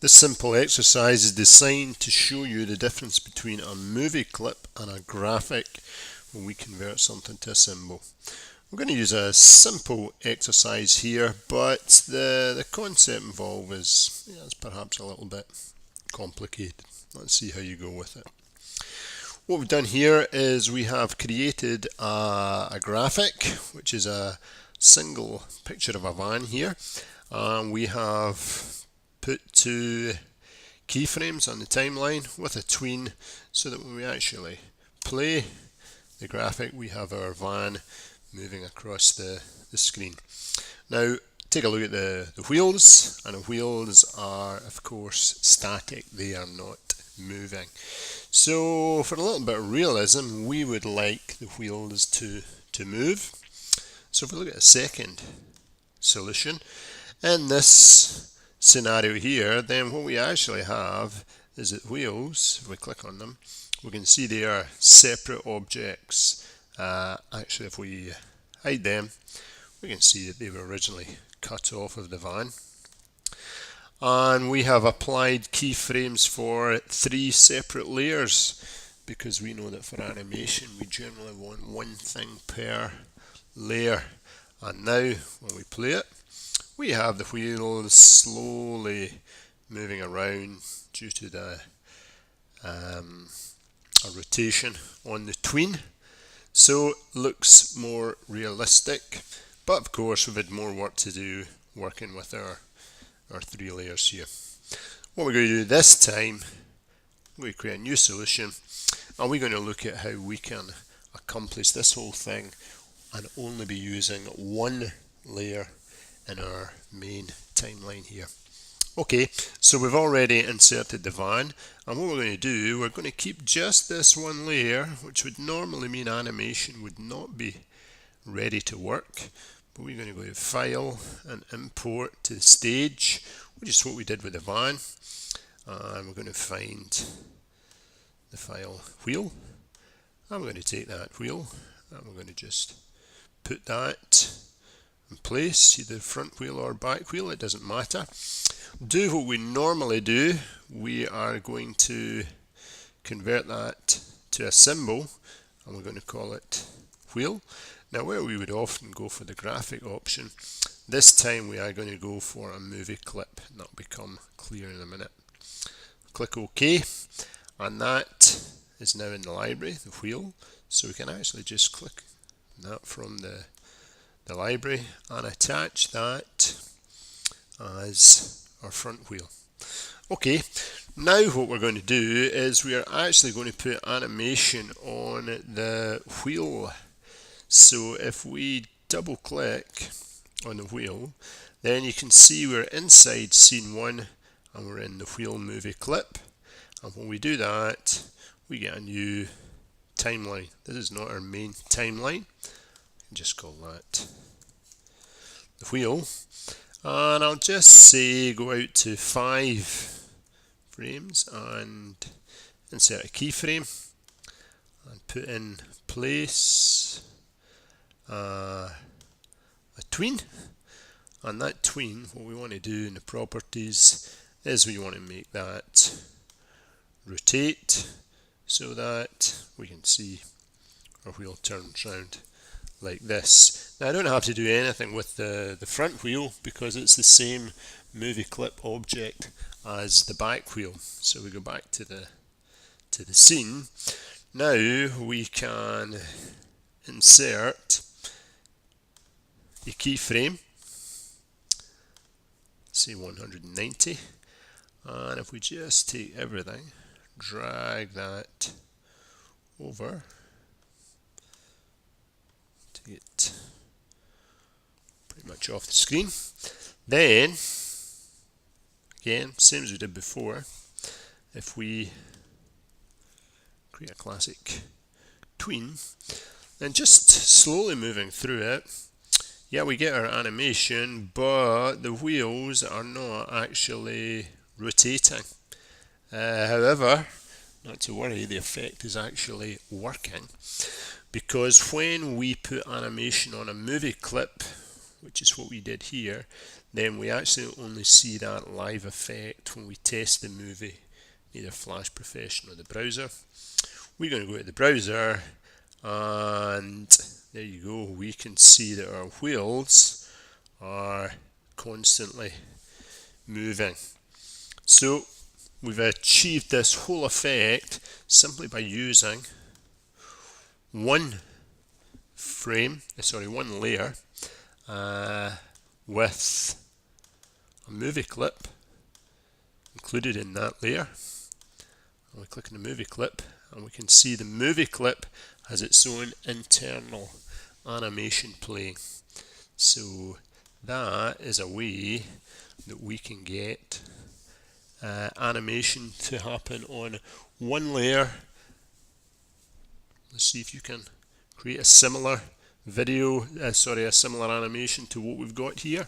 This simple exercise is designed to show you the difference between a movie clip and a graphic when we convert something to a symbol. I'm going to use a simple exercise here, but the concept involved is perhaps a little bit complicated. Let's see how you go with it. What we've done here is we have created a graphic, which is a single picture of a van here, and we have put two keyframes on the timeline with a tween so that when we actually play the graphic we have our van moving across the screen. Now take a look at the wheels, and the wheels are of course static, they are not moving. So for a little bit of realism we would like the wheels to move. So if we look at a second solution, in this scenario here, then what we actually have is that wheels, if we click on them, we can see they are separate objects. Actually, if we hide them, we can see that they were originally cut off of the van. And we have applied keyframes for 3 separate layers, because we know that for animation we generally want one thing per layer. And now when we play it, we have the wheels slowly moving around due to the a rotation on the tween. So it looks more realistic, but of course we've had more work to do working with our 3 layers here. What we're going to do this time, we're going to create a new solution, and we're going to look at how we can accomplish this whole thing and only be using one layer in our main timeline here. Okay, so we've already inserted the van, and what we're going to do, we're going to keep just this one layer, which would normally mean animation would not be ready to work, but we're going to go to File and Import to the Stage, which is what we did with the van, and we're going to find the file wheel, and we're going to take that wheel and we're going to just put that in place, either front wheel or back wheel, it doesn't matter. Do what we normally do, we are going to convert that to a symbol, and we're going to call it wheel. Now where we would often go for the graphic option, this time we are going to go for a movie clip, and that will become clear in a minute. Click OK, and that is now in the library, the wheel, so we can actually just click that from the library and attach that as our front wheel. Okay, now what we're going to do is we are actually going to put animation on the wheel. So if we double click on the wheel, then you can see we're inside scene 1 and we're in the wheel movie clip, and when we do that we get a new timeline. This is not our main timeline, just call that the wheel, and I'll just say go out to 5 frames and insert a keyframe and put in place a tween, and that tween, what we want to do in the properties is we want to make that rotate so that we can see our wheel turns round like this. Now I don't have to do anything with the front wheel because it's the same movie clip object as the back wheel. So we go back to the scene. Now we can insert a keyframe, say 190, and if we just take everything, drag that over to get pretty much off the screen. Then again, same as we did before, if we create a classic tween and just slowly moving through it, yeah, we get our animation, but the wheels are not actually rotating. However, not to worry, the effect is actually working, because when we put animation on a movie clip, which is what we did here, then we actually only see that live effect when we test the movie, either Flash Professional or the browser. We're going to go to the browser, and there you go, we can see that our wheels are constantly moving. So we've achieved this whole effect simply by using one layer with a movie clip included in that layer. And we click on the movie clip, and we can see the movie clip has its own internal animation playing. So that is a way that we can get animation to happen on one layer. Let's see if you can create a similar a similar animation to what we've got here.